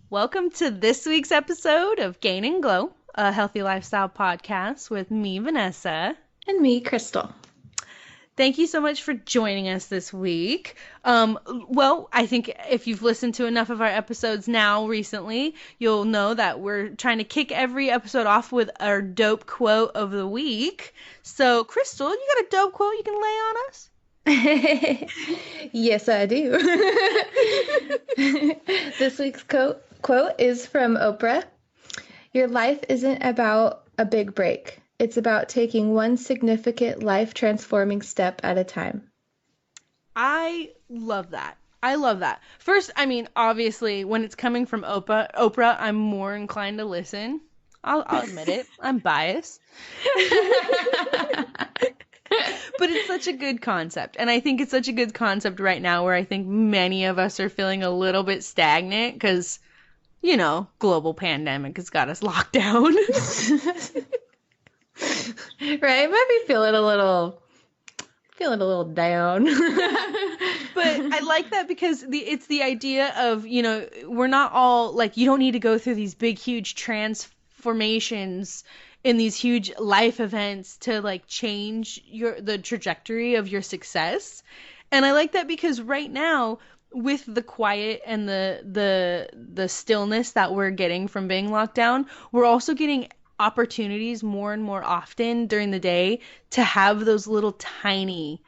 Welcome to this week's episode of Gain and Glow, a healthy lifestyle podcast with me, Vanessa. And me, Crystal. Thank you so much for joining us this week. I think if you've listened to enough of our episodes now recently, you'll know that we're trying to kick every episode off with our dope quote of the week. So, Crystal, you got a dope quote you can lay on us? Yes, I do. This week's quote is from Oprah. Your life isn't about a big break. It's about taking one significant life-transforming step at a time. I love that. I love that. First, I mean, obviously, when it's coming from Oprah, I'm more inclined to listen. I'll admit it. I'm biased. But it's such a good concept. And I think it's such a good concept right now where I think many of us are feeling a little bit stagnant because, global pandemic has got us locked down. Right? Might be feeling a little down. But I like that because it's the idea of, we're not all like, you don't need to go through these big, huge transformations in these huge life events to like change the trajectory of your success. And I like that because right now, with the quiet and the stillness that we're getting from being locked down, we're also getting opportunities more and more often during the day to have those little tiny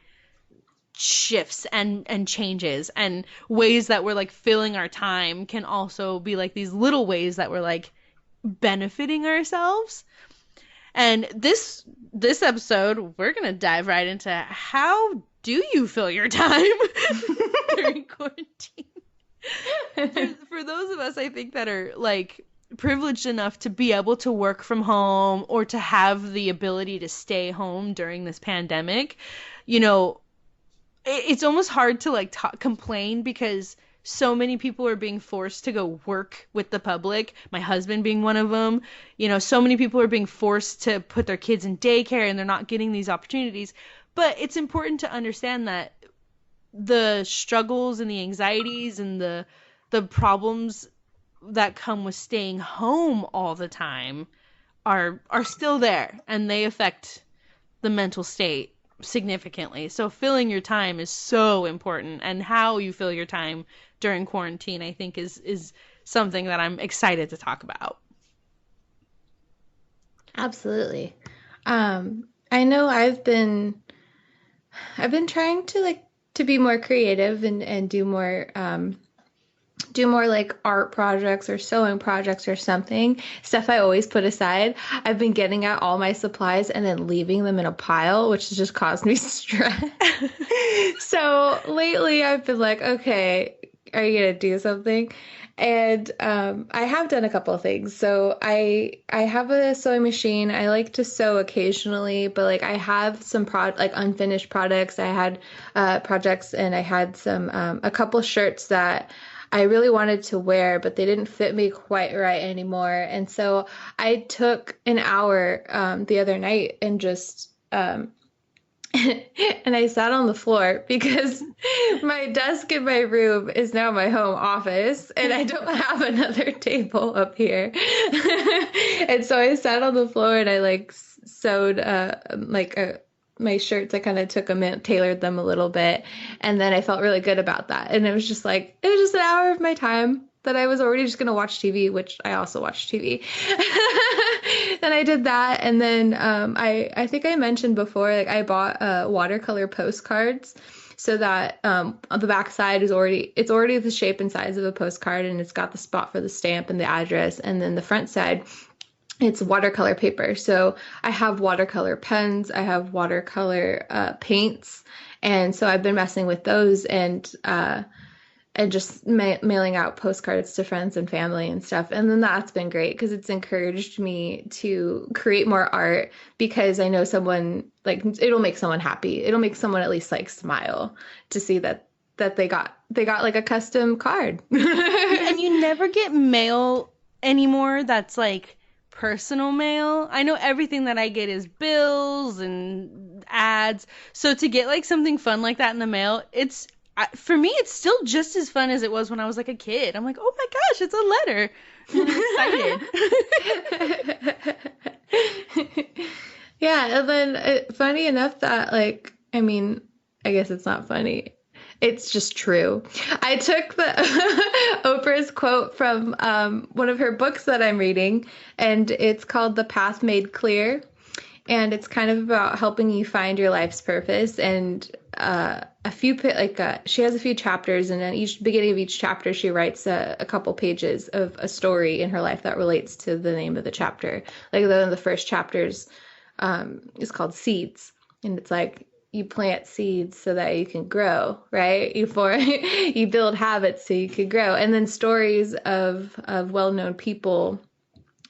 shifts and changes, and ways that we're like filling our time can also be like these little ways that we're like benefiting ourselves. And this episode, we're gonna dive right into how do you fill your time during quarantine. For those of us, I think, that are like privileged enough to be able to work from home or to have the ability to stay home during this pandemic, it's almost hard to like complain because so many people are being forced to go work with the public. My husband being one of them. So many people are being forced to put their kids in daycare and they're not getting these opportunities. But it's important to understand that the struggles and the anxieties and the problems that come with staying home all the time are still there, and they affect the mental state significantly. So filling your time is so important, and how you fill your time during quarantine, I think, is something that I'm excited to talk about. Absolutely. I know I've been trying to be more creative and do more like art projects or sewing projects or something. Stuff I always put aside. I've been getting out all my supplies and then leaving them in a pile, which has just caused me stress. So lately I've been like, okay, are you gonna do something? And I have done a couple of things. So I have a sewing machine. I like to sew occasionally, but like I have some like unfinished products. I had projects, and I had some a couple shirts that I really wanted to wear, but they didn't fit me quite right anymore. And so I took an hour the other night and just and I sat on the floor because my desk in my room is now my home office and I don't have another table up here. And so I sat on the floor and I like sewed my shirts. I kind of took them in, tailored them a little bit, and then I felt really good about that. And it was just an hour of my time that I was already just going to watch TV, which I also watch TV. Then I did that. And then I think I mentioned before, like I bought watercolor postcards so that on the back side it's already the shape and size of a postcard, and it's got the spot for the stamp and the address. And then the front side, it's watercolor paper. So I have watercolor pens, I have watercolor paints. And so I've been messing with those and just mailing out postcards to friends and family and stuff. And then that's been great because it's encouraged me to create more art, because I know it'll make someone happy. It'll make someone at least like smile to see that they got like a custom card. And you never get mail anymore that's like personal mail. I know everything that I get is bills and ads. So to get like something fun like that in the mail, for me, it's still just as fun as it was when I was like a kid. I'm like, oh my gosh, it's a letter. And I'm excited. Yeah, and then funny enough that like, I mean, I guess it's not funny. It's just true. I took the Oprah's quote from one of her books that I'm reading, and it's called The Path Made Clear. And it's kind of about helping you find your life's purpose. And she has a few chapters, and at each beginning of each chapter, she writes a couple pages of a story in her life that relates to the name of the chapter. Like one of the first chapters is called Seeds, and it's like you plant seeds so that you can grow, right? You build habits so you can grow, and then stories of well-known people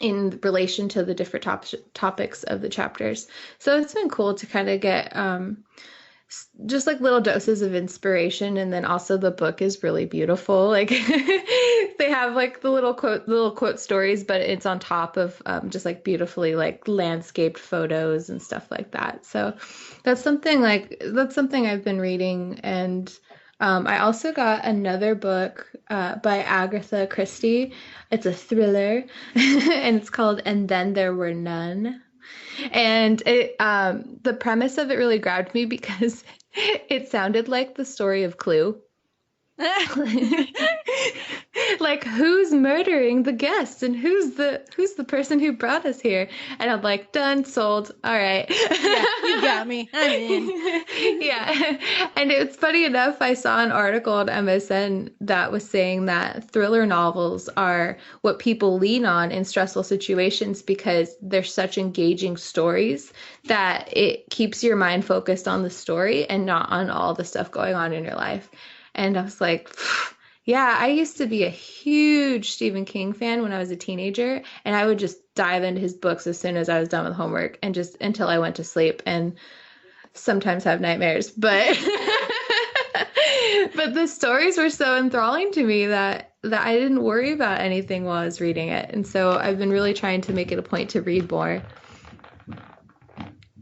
in relation to the different topics of the chapters. So it's been cool to kind of get just like little doses of inspiration. And then also the book is really beautiful. Like they have like the little quote stories, but it's on top of just like beautifully like landscaped photos and stuff like that. So that's something I've been reading. And I also got another book by Agatha Christie. It's a thriller, and it's called And Then There Were None. And the premise of it really grabbed me because it sounded like the story of Clue. Like, who's murdering the guests and who's the person who brought us here? And I'm like, done, sold. All right. Yeah, you got me. I'm in. Yeah. And it's funny enough, I saw an article on MSN that was saying that thriller novels are what people lean on in stressful situations because they're such engaging stories that it keeps your mind focused on the story and not on all the stuff going on in your life. And I was like, yeah, I used to be a huge Stephen King fan when I was a teenager, and I would just dive into his books as soon as I was done with homework and just until I went to sleep and sometimes have nightmares. But but the stories were so enthralling to me that I didn't worry about anything while I was reading it. And so I've been really trying to make it a point to read more.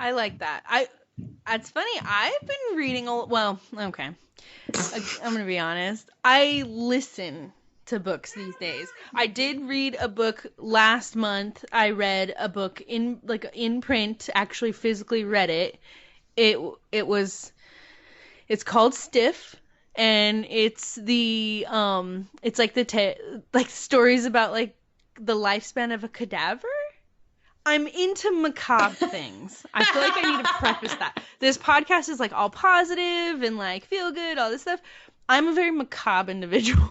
I like that. It's funny. I've been reading okay. I'm going to be honest. I listen to books these days. I did read a book last month. I read a book in print, actually physically read it. It's called Stiff, and it's it's like stories about like the lifespan of a cadaver. I'm into macabre things. I feel like I need to preface that. This podcast is like all positive and like feel good, all this stuff. I'm a very macabre individual.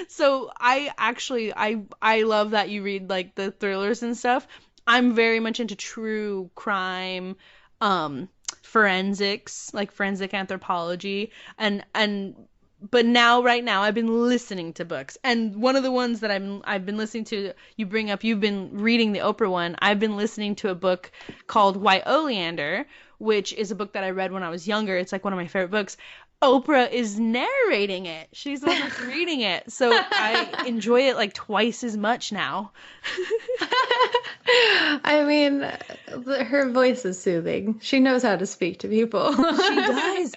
So I love that you read like the thrillers and stuff. I'm very much into true crime, forensics, like forensic anthropology, but right now I've been listening to books, and one of the ones that I've been listening to, you've been reading the Oprah one. I've been listening to a book called Why Oleander, which is a book that I read when I was younger. It's like one of my favorite books. Oprah is narrating it. She's the one that's reading it. So I enjoy it like twice as much now. I mean, her voice is soothing. She knows how to speak to people. She does.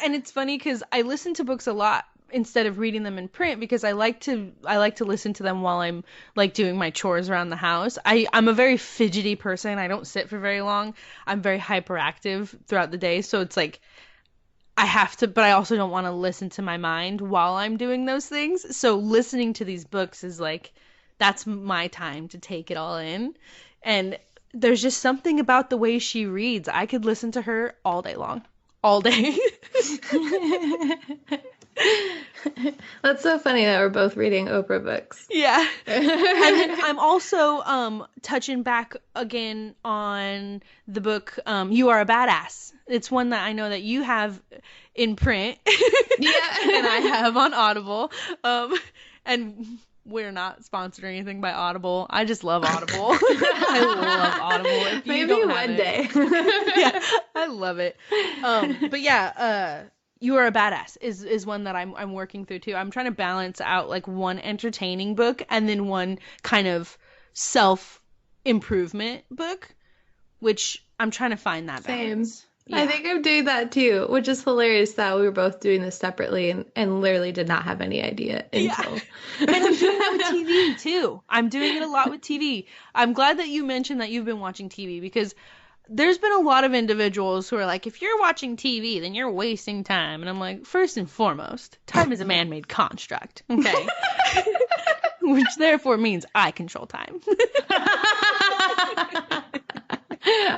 And it's funny because I listen to books a lot instead of reading them in print because I like to listen to them while I'm like doing my chores around the house. I'm a very fidgety person. I don't sit for very long. I'm very hyperactive throughout the day. So it's like I have to, but I also don't want to listen to my mind while I'm doing those things. So listening to these books is like, that's my time to take it all in. And there's just something about the way she reads. I could listen to her all day long. All day. That's so funny that we're both reading Oprah books. Yeah. And then I'm also touching back again on the book You Are a Badass. It's one that I know that you have in print. Yeah. And I have on Audible. And we're not sponsored or anything by Audible. I just love Audible. I love Audible. If you Maybe don't one have day. Yeah, I love it. But yeah, You Are a Badass is one that I'm working through too. I'm trying to balance out like one entertaining book and then one kind of self-improvement book, which I'm trying to find that balance. I Yeah. think I'm doing that too, which is hilarious that we were both doing this separately and literally did not have any idea Yeah. until. And I'm doing that with TV too. I'm doing it a lot with TV. I'm glad that you mentioned that you've been watching TV because there's been a lot of individuals who are like, if you're watching TV, then you're wasting time. And I'm like, first and foremost, time is a man-made construct, okay? Which therefore means I control time.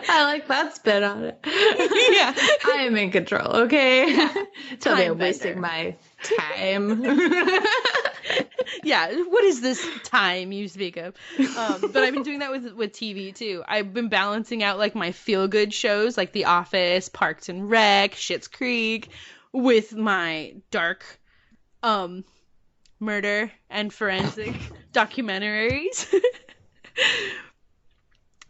I like that spin on it. Yeah. I am in control, okay? Yeah. Tell me Time I'm wasting bender. my time. Yeah, what is this time you speak of? But I've been doing that with TV too. I've been balancing out like my feel good shows like The Office, Parks and Rec, Schitt's Creek, with my dark murder and forensic documentaries.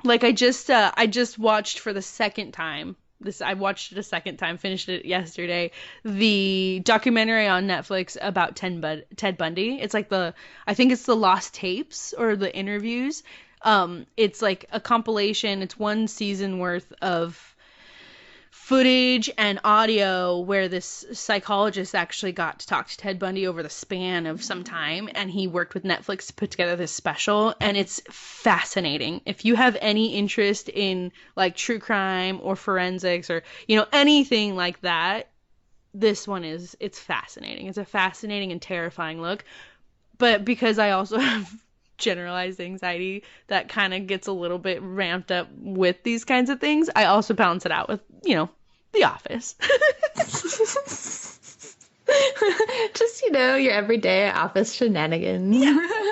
Like I just watched for the second time. I watched it a second time, finished it yesterday. The documentary on Netflix about Ted Bundy. It's like I think it's the lost tapes or the interviews. It's like a compilation. It's one season worth of footage and audio where this psychologist actually got to talk to Ted Bundy over the span of some time, and he worked with Netflix to put together this special, and it's fascinating. If you have any interest in like true crime or forensics or anything like that, this one it's fascinating. It's a fascinating and terrifying look. But because I also have generalized anxiety that kind of gets a little bit ramped up with these kinds of things, I also balance it out with, The Office. Just, your everyday office shenanigans.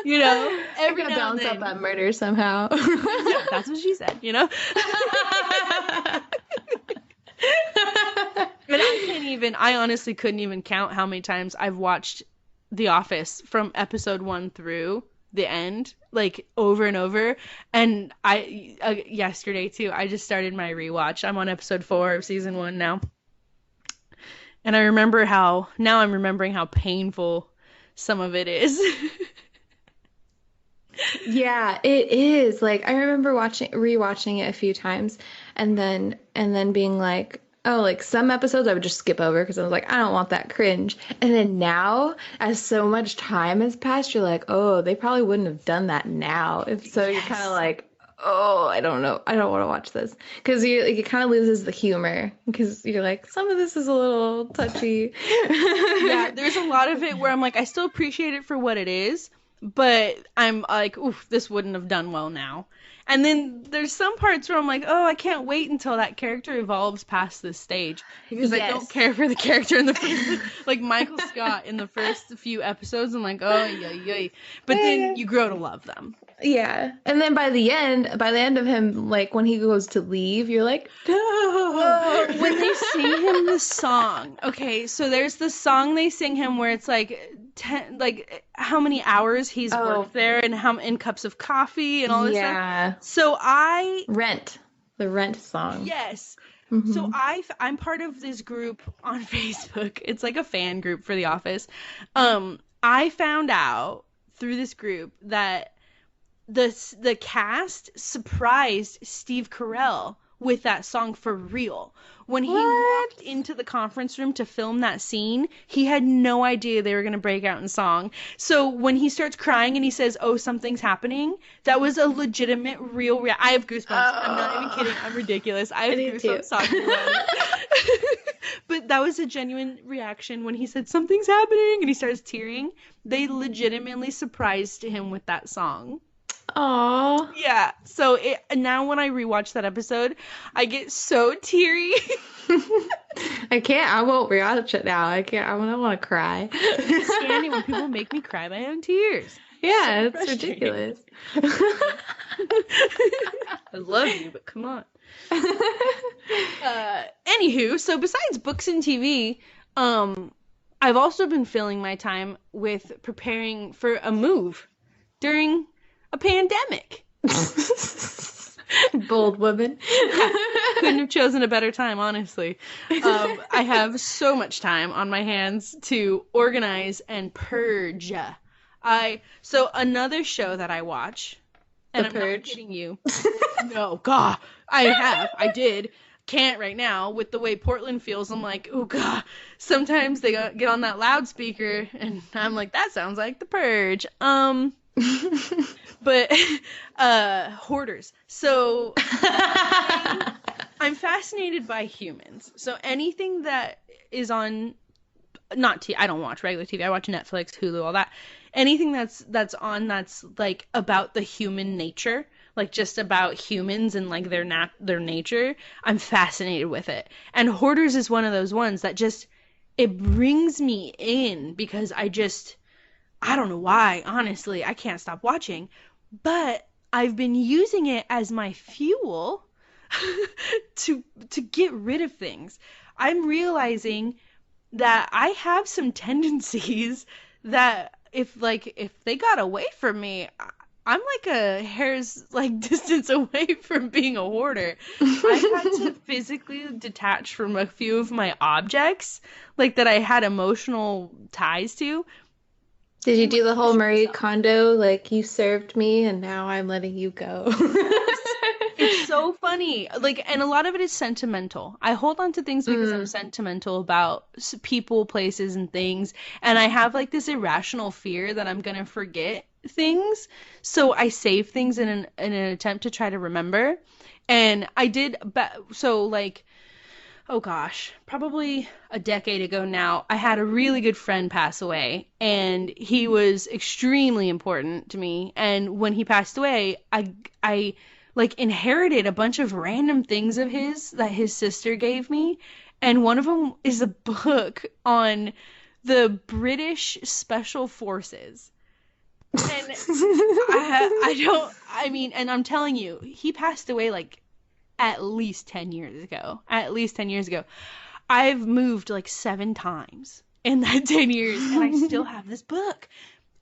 Yeah. Every Every gonna now and balance out then. that murder somehow. Yeah, that's what she said, And I honestly couldn't even count how many times I've watched The Office from episode 1 through the end, like over and over. And yesterday too, I just started my rewatch. I'm on episode 4 of season 1 now. And I'm remembering how painful some of it is. Yeah, it is. Like I remember rewatching it a few times and then being like, oh, like some episodes I would just skip over because I was like, I don't want that cringe. And then now, as so much time has passed, you're like, oh, they probably wouldn't have done that now. If so, you're kind of like, oh, I don't know. I don't want to watch this because it kind of loses the humor because you're like, some of this is a little touchy. Yeah, there's a lot of it where I'm like, I still appreciate it for what it is, but I'm like, oof, this wouldn't have done well now. And then there's some parts where I'm like, oh, I can't wait until that character evolves past this stage because I don't care for the character in the first, like Michael Scott in the first few episodes. I'm like, oh, yay. But then you grow to love them. Yeah. And then by the end of him, like when he goes to leave, you're like, no. Oh, when they sing him the song. Okay, so there's the song they sing him where it's like how many hours he's worked there and how in cups of coffee and all this stuff. So the Rent song. Yes. Mm-hmm. So I'm part of this group on Facebook. It's like a fan group for The Office. I found out through this group that the cast surprised Steve Carell with that song for real. When he walked into the conference room to film that scene, he had no idea they were going to break out in song. So when he starts crying and he says, oh, something's happening, that was a legitimate, real I have goosebumps. I'm not even kidding. I'm ridiculous. I have goosebumps talking about it. But that was a genuine reaction when he said, something's happening, and he starts tearing. They legitimately surprised him with that song. Aww. Yeah. So now when I rewatch that episode, I get so teary. I won't rewatch it now. I don't want to cry. It's scary when people make me cry my own tears. Yeah, it's ridiculous. I love you, but come on. Anywho, so besides books and TV, I've also been filling my time with preparing for a move during a pandemic. Bold woman. Yeah, couldn't have chosen a better time, honestly. I have so much time on my hands to organize and purge. So another show that I watch, and I'm not kidding you. No, God, I did. can't right now with the way Portland feels. I'm like, oh god. Sometimes they get on that loudspeaker, and I'm like, that sounds like The Purge. But hoarders. So I'm fascinated by humans. So anything that is on, not I don't watch regular TV. I watch Netflix, Hulu, all that. Anything that's on that's like about the human nature, like just about humans and like their nature. I'm fascinated with it. And Hoarders is one of those ones that just it brings me in because I don't know why, honestly. I can't stop watching, but I've been using it as my fuel to get rid of things. I'm realizing that I have some tendencies that if they got away from me, I'm like a hair's like distance away from being a hoarder. I've had to physically detach from a few of my objects, like that I had emotional ties to. Did you Oh my do the whole gosh, Marie so Kondo, like you served me and now I'm letting you go? it's so funny. Like, and a lot of it is sentimental. I hold on to things because I'm Mm. sentimental about people, places, and things. And I have like this irrational fear that I'm gonna forget things. So I save things in an attempt to try to remember. And I did, so like, oh gosh, probably a decade ago now, I had a really good friend pass away, and he was extremely important to me. And when he passed away, I like inherited a bunch of random things of his that his sister gave me, and one of them is a book on the British Special Forces. And I don't, I mean, and I'm telling you, he passed away like at least 10 years ago. At least 10 years ago. I've moved like 7 times in that 10 years, and I still have this book.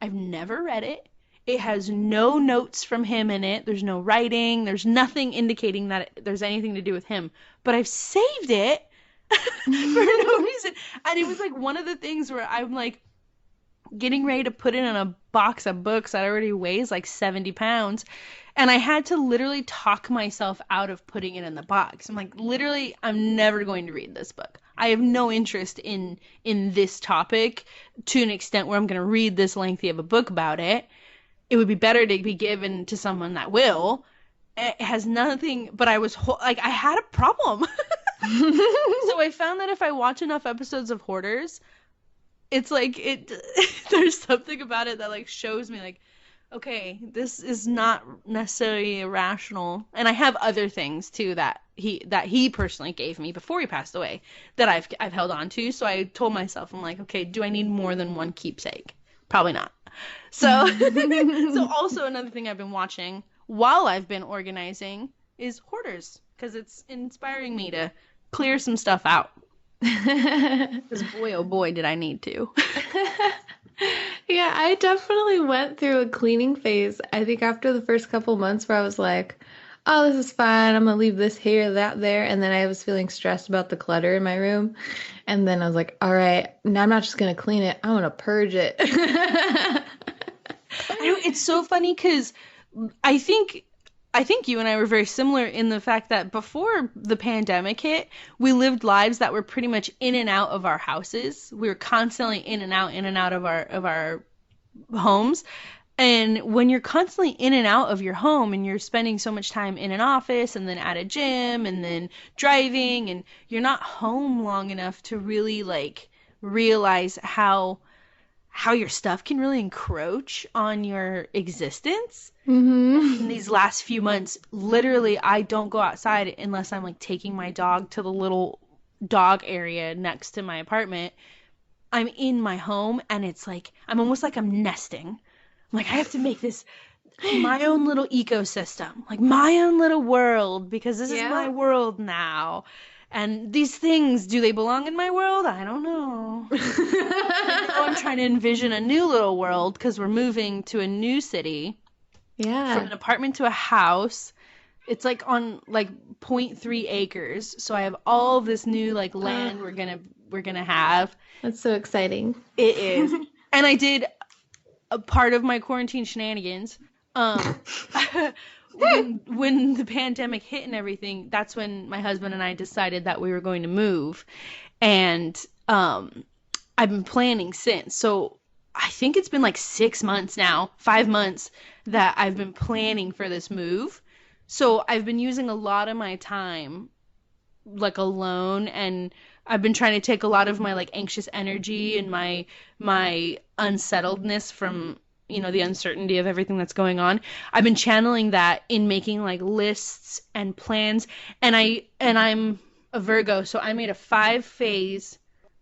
I've never read it. It has no notes from him in it. There's no writing. There's nothing indicating that there's anything to do with him. But I've saved it for no reason. And it was like one of the things where I'm like getting ready to put it in a box of books that already weighs like 70 pounds. And I had to literally talk myself out of putting it in the box. I'm like, literally, I'm never going to read this book. I have no interest in this topic to an extent where I'm going to read this lengthy of a book about it. It would be better to be given to someone that will. It has nothing, but like, I had a problem. So I found that if I watch enough episodes of Hoarders, it's like there's something about it that like shows me like, okay, this is not necessarily irrational. And I have other things too that he personally gave me before he passed away that I've held on to. So I told myself, I'm like, okay, do I need more than one keepsake? Probably not. So so also another thing I've been watching while I've been organizing is Hoarders, because it's inspiring me to clear some stuff out. Because boy, oh boy, did I need to. Yeah, I definitely went through a cleaning phase. I think after the first couple months where I was like, oh, this is fine. I'm gonna leave this here, that there. And then I was feeling stressed about the clutter in my room. And then I was like, all right, now I'm not just gonna clean it, I want to purge it. I know it's so funny because I think I think you and I were very similar in the fact that before the pandemic hit, we lived lives that were pretty much in and out of our houses. We were constantly in and out of our homes. And when you're constantly in and out of your home and you're spending so much time in an office and then at a gym and then driving and you're not home long enough to really like realize how your stuff can really encroach on your existence. In Hmm. these last few months, literally, I don't go outside unless I'm like taking my dog to the little dog area next to my apartment. I'm in my home and it's like, I'm almost like I'm nesting. I'm like, I have to make this my own little ecosystem, like my own little world, because this is my Yeah. world now. And these things, do they belong in my world? I don't know. And now I'm trying to envision a new little world because we're moving to a new city from Yeah. an apartment to a house. It's like on like zero point 0.3 acres. So I have all of this new like Uh, land we're gonna have. that's so exciting. It is. And I did a part of my quarantine shenanigans. Um when the pandemic hit and everything, that's when my husband and I decided that we were going to move. And I've been planning since. So I think it's been like 6 months now, 5 months that I've been planning for this move. So I've been using a lot of my time like alone, and I've been trying to take a lot of my like anxious energy and my unsettledness from the uncertainty of everything that's going on. I've been channeling that in making like lists and plans, and I'm a Virgo, so I made a 5 phase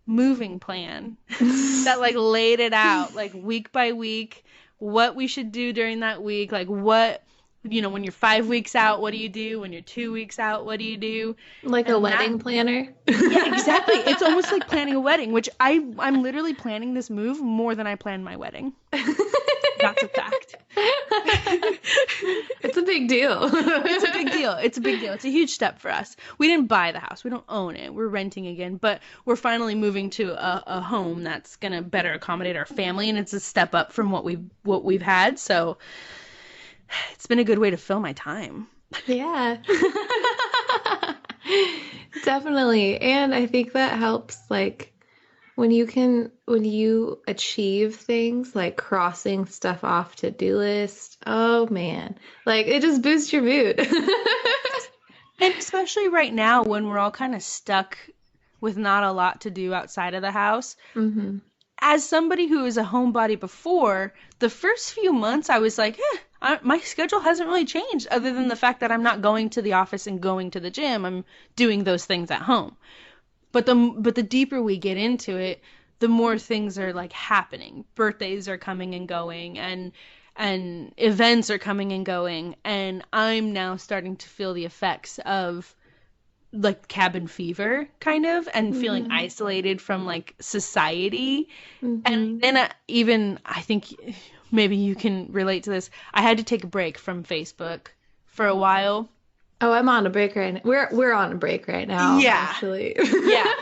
moving plan that like laid it out like week by week what we should do during that week, like what when you're 5 weeks out, what do you do? When you're 2 weeks out, what do you do? Like a And that, wedding planner. yeah, exactly. It's almost like planning a wedding, which I'm literally planning this move more than I planned my wedding. That's a fact. It's a big deal. It's a big deal. It's a big deal. It's a huge step for us. We didn't buy the house. We don't own it. We're renting again, but we're finally moving to a home that's gonna better accommodate our family, and it's a step up from what we've had. So it's been a good way to fill my time. Yeah. Definitely. And I think that helps, like, when you achieve things like crossing stuff off to-do list, oh man, like it just boosts your mood. And especially right now when we're all kind of stuck with not a lot to do outside of the house. Hmm. As somebody who was a homebody before, the first few months I was like, my schedule hasn't really changed other than the fact that I'm not going to the office and going to the gym. I'm doing those things at home. But the deeper we get into it, the more things are like happening. Birthdays are coming and going, and events are coming and going, and I'm now starting to feel the effects of like cabin fever kind of, and feeling Hmm. isolated from like society. Hmm. And then I think maybe you can relate to this. I had to take a break from Facebook for a while. Oh, I'm on a break right now. We're on a break right now, Yeah. actually. Yeah.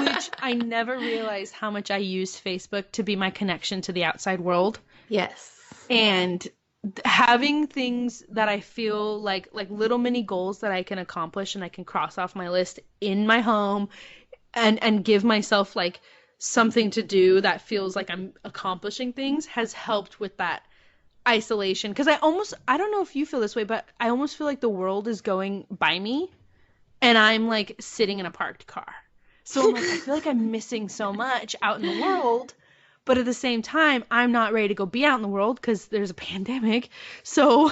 Which I never realized how much I used Facebook to be my connection to the outside world. Yes. And having things that I feel like little mini goals that I can accomplish and I can cross off my list in my home, and give myself like something to do that feels like I'm accomplishing things has helped with that isolation. Because I don't know if you feel this way, but I almost feel like the world is going by me and I'm like sitting in a parked car. So I'm like, I feel like I'm missing so much out in the world, but at the same time, I'm not ready to go be out in the world because there's a pandemic. So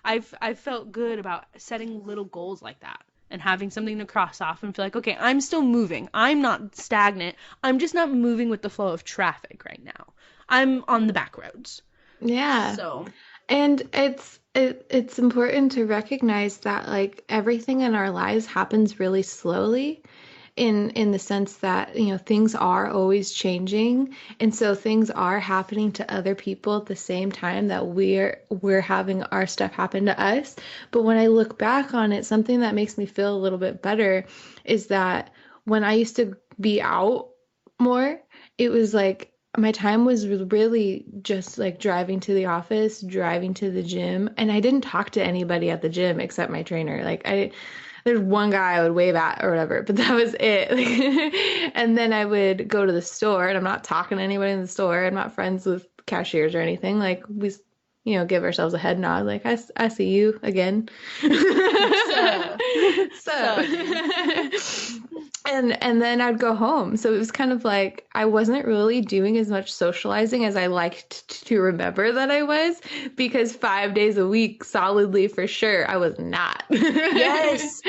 I've felt good about setting little goals like that and having something to cross off and feel like, okay, I'm still moving. I'm not stagnant. I'm just not moving with the flow of traffic right now. I'm on the back roads. Yeah. So, And it's important to recognize that like everything in our lives happens really slowly in the sense that, things are always changing. And so things are happening to other people at the same time that we're having our stuff happen to us. But when I look back on it, something that makes me feel a little bit better is that when I used to be out more, it was like my time was really just like driving to the office, driving to the gym, and I didn't talk to anybody at the gym except my trainer. There's one guy I would wave at or whatever, but that was it. And then I would go to the store, and I'm not talking to anybody in the store. I'm not friends with cashiers or anything. Like we, give ourselves a head nod, like I see you again. so, So, and then I'd go home. So it was kind of like I wasn't really doing as much socializing as I liked to remember that I was, because 5 days a week solidly for sure I was not. yes.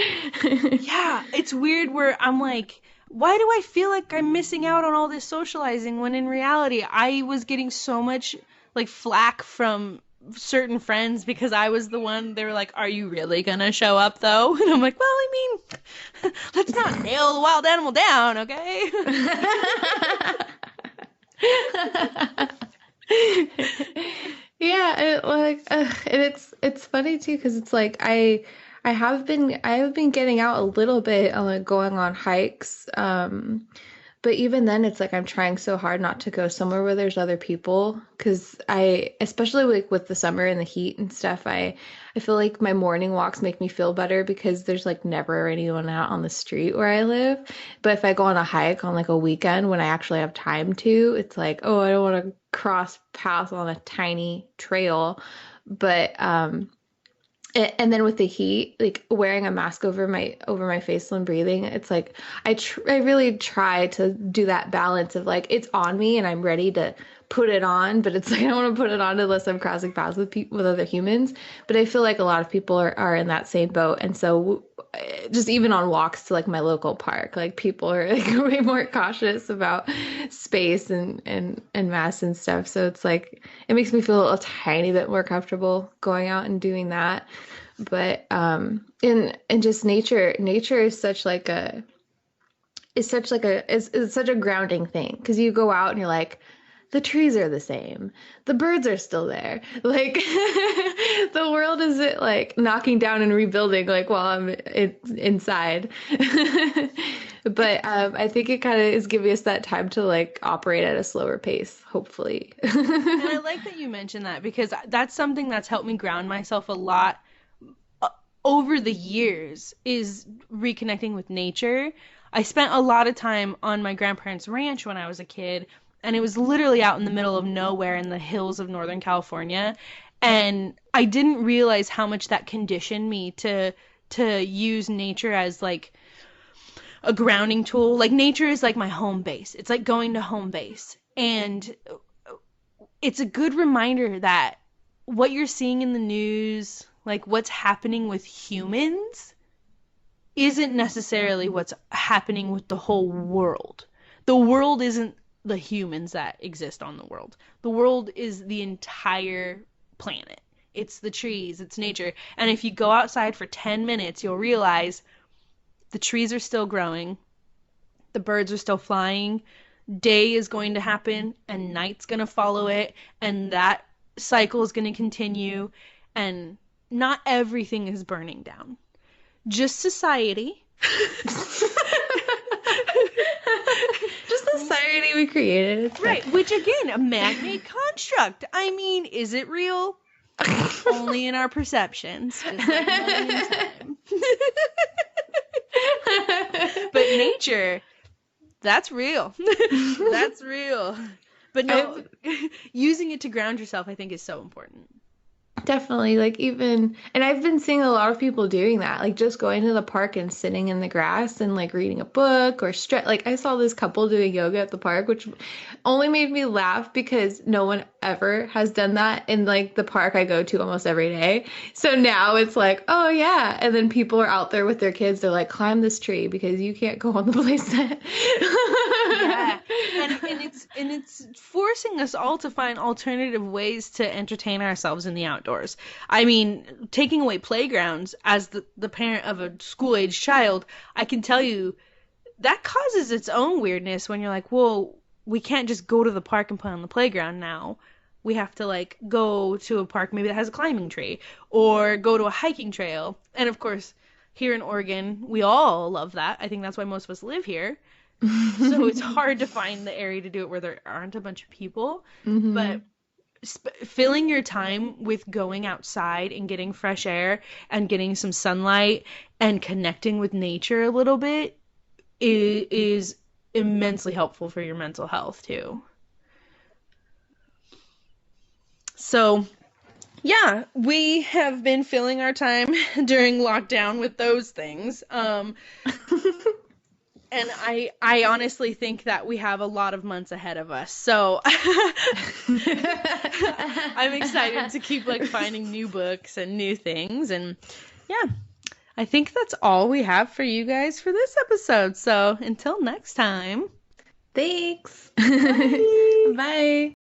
Yeah, it's weird where I'm like, why do I feel like I'm missing out on all this socializing when in reality I was getting so much like flack from certain friends because I was the one. They were like, "Are you really gonna show up though?" And I'm like, "Well, I mean, let's not nail the wild animal down, okay?" Yeah, and it's funny too because it's like I have been getting out a little bit on like going on hikes, but but even then, it's like I'm trying so hard not to go somewhere where there's other people, because especially like with the summer and the heat and stuff, I feel like my morning walks make me feel better because there's like never anyone out on the street where I live. But if I go on a hike on like a weekend when I actually have time to, it's like, oh, I don't want to cross paths on a tiny trail. But and then with the heat, like wearing a mask over my face when breathing, it's like I really try to do that balance of like it's on me and I'm ready to put it on, but it's like I don't want to put it on unless I'm crossing paths with people with other humans. But I feel like a lot of people are in that same boat, and so just even on walks to like my local park, like people are like way more cautious about space and mass and stuff. So it's like it makes me feel a tiny bit more comfortable going out and doing that. But in just nature is such a grounding thing, because you go out and you're like, the trees are the same, the birds are still there, like the world isn't like knocking down and rebuilding like while inside. But I think it kind of is giving us that time to like operate at a slower pace, hopefully. And I like that you mentioned that because that's something that's helped me ground myself a lot over the years is reconnecting with nature. I spent a lot of time on my grandparents' ranch when I was a kid, and it was literally out in the middle of nowhere in the hills of Northern California. And I didn't realize how much that conditioned me to use nature as like a grounding tool. Like nature is like my home base. It's like going to home base. And it's a good reminder that what you're seeing in the news, like what's happening with humans, isn't necessarily what's happening with the whole world. The world isn't the humans that exist on the world. The world is the entire planet. It's the trees, it's nature. And if you go outside for 10 minutes, you'll realize the trees are still growing, the birds are still flying, day is going to happen, and night's going to follow it, and that cycle is going to continue, and not everything is burning down. Just society. Just the society we created. It's right, which again, a man-made construct. I mean, is it real? Only in our perceptions. Just like time. But nature, that's real. That's real. But no, using it to ground yourself, I think, is so important. Definitely, like even, and I've been seeing a lot of people doing that, like just going to the park and sitting in the grass and like reading a book or stretch. Like I saw this couple doing yoga at the park, which only made me laugh because no one ever has done that in like the park I go to almost every day. So now it's like, oh yeah. And then people are out there with their kids. They're like, climb this tree because you can't go on the playset. Yeah. And it's forcing us all to find alternative ways to entertain ourselves in the outdoors. I mean, taking away playgrounds as the parent of a school-age child, I can tell you that causes its own weirdness when you're like, well, we can't just go to the park and play on the playground now. We have to like go to a park maybe that has a climbing tree or go to a hiking trail. And of course, here in Oregon, we all love that. I think that's why most of us live here. So it's hard to find the area to do it where there aren't a bunch of people. Mm-hmm. But filling your time with going outside and getting fresh air and getting some sunlight and connecting with nature a little bit is immensely helpful for your mental health too. So yeah, we have been filling our time during lockdown with those things. And I honestly think that we have a lot of months ahead of us. So I'm excited to keep like finding new books and new things. And yeah, I think that's all we have for you guys for this episode. So until next time. Thanks. Bye. Bye.